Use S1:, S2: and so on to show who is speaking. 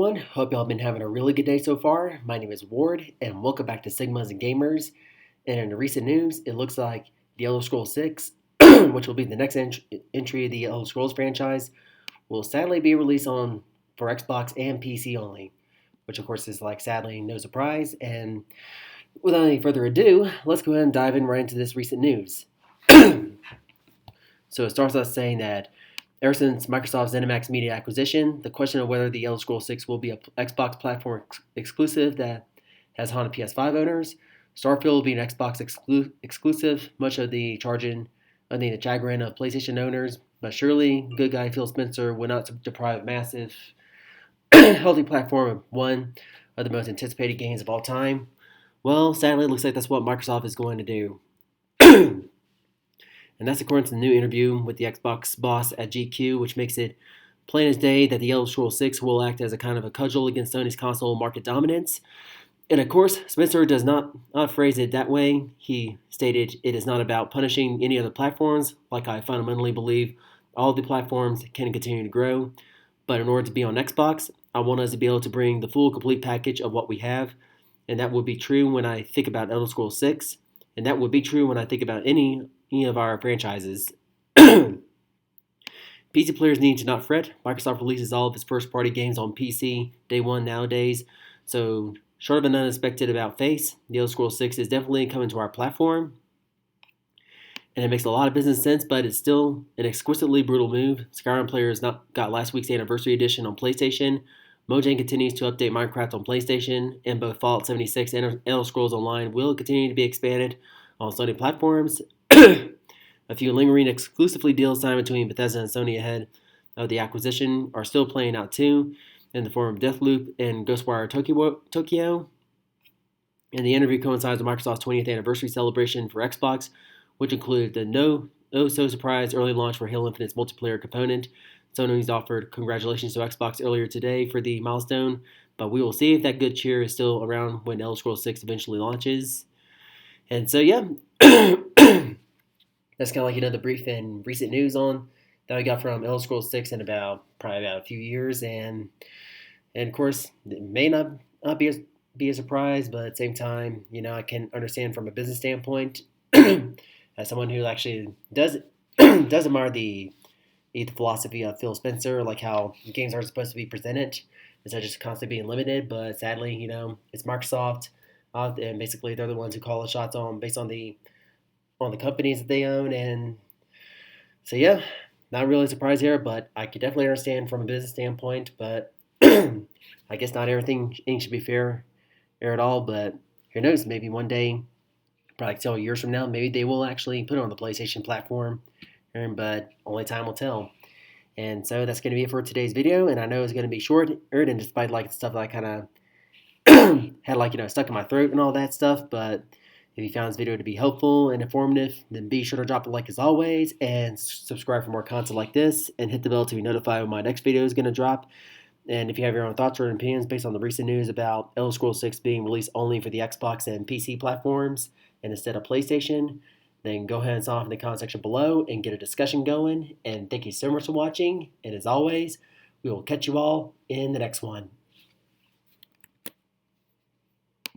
S1: Everyone, hope y'all been having a really good day so far. My name is Ward, and welcome back to Sigmas and Gamers. And in the recent news, it looks like the Elder Scrolls 6, which will be the next entry of the Elder Scrolls franchise, will sadly be released for Xbox and PC only, which of course is sadly no surprise. And without any further ado, let's go ahead and dive in right into this recent news. So it starts off saying that ever since Microsoft's Zenimax Media acquisition, the question of whether the Elder Scrolls 6 will be an Xbox platform exclusive that has haunted PS5 owners, Starfield will be an Xbox exclusive, much of the chagrin of PlayStation owners. But surely, good guy Phil Spencer would not deprive a massive, healthy platform of one of the most anticipated games of all time. Well, sadly, it looks like that's what Microsoft is going to do. And that's according to the new interview with the Xbox boss at GQ, which makes it plain as day that the Elder Scrolls 6 will act as a kind of a cudgel against Sony's console market dominance. And of course, Spencer does not phrase it that way. He stated, "It is not about punishing any other platforms, like I fundamentally believe all the platforms can continue to grow. But in order to be on Xbox, I want us to be able to bring the full, complete package of what we have. And that would be true when I think about Elder Scrolls 6. And that would be true when I think about any of our franchises." PC players need to not fret. Microsoft releases all of its first-party games on PC day one nowadays. So, short of an unexpected about face, the Elder Scrolls 6 is definitely coming to our platform. And it makes a lot of business sense, but it's still an exquisitely brutal move. Skyrim players got last week's Anniversary Edition on PlayStation. Mojang continues to update Minecraft on PlayStation, and both Fallout 76 and Elder Scrolls Online will continue to be expanded on Sony platforms. A few lingering exclusively deals signed between Bethesda and Sony ahead of the acquisition are still playing out too, in the form of Deathloop and Ghostwire Tokyo. And the interview coincides with Microsoft's 20th anniversary celebration for Xbox, which included the no-so-surprise early launch for Halo Infinite's multiplayer component. Sony's offered congratulations to Xbox earlier today for the milestone, but we will see if that good cheer is still around when Elder Scrolls 6 eventually launches. And so, yeah. That's kind of the brief and recent news on that we got from Elder Scrolls 6 in probably about a few years, and of course it may not be a surprise, but at the same time, I can understand from a business standpoint, as someone who actually does admire the philosophy of Phil Spencer, like how games are supposed to be presented instead of just constantly being limited. But sadly, it's Microsoft, and basically they're the ones who call the shots based on the companies that they own. And so, yeah, not really surprised here, but I could definitely understand from a business standpoint. But I guess not everything should be fair at all. But who knows? Maybe one day, probably several years from now, maybe they will actually put it on the PlayStation platform. But only time will tell. And so that's going to be it for today's video. And I know it's going to be short, and despite the stuff that I kind of had stuck in my throat and all that stuff, but if you found this video to be helpful and informative, then be sure to drop a like as always, and subscribe for more content like this, and hit the bell to be notified when my next video is going to drop. And if you have your own thoughts or opinions based on the recent news about Elder Scrolls 6 being released only for the Xbox and PC platforms and instead of PlayStation, then go ahead and sign off in the comment section below and get a discussion going. And thank you so much for watching, and as always, we will catch you all in the next one.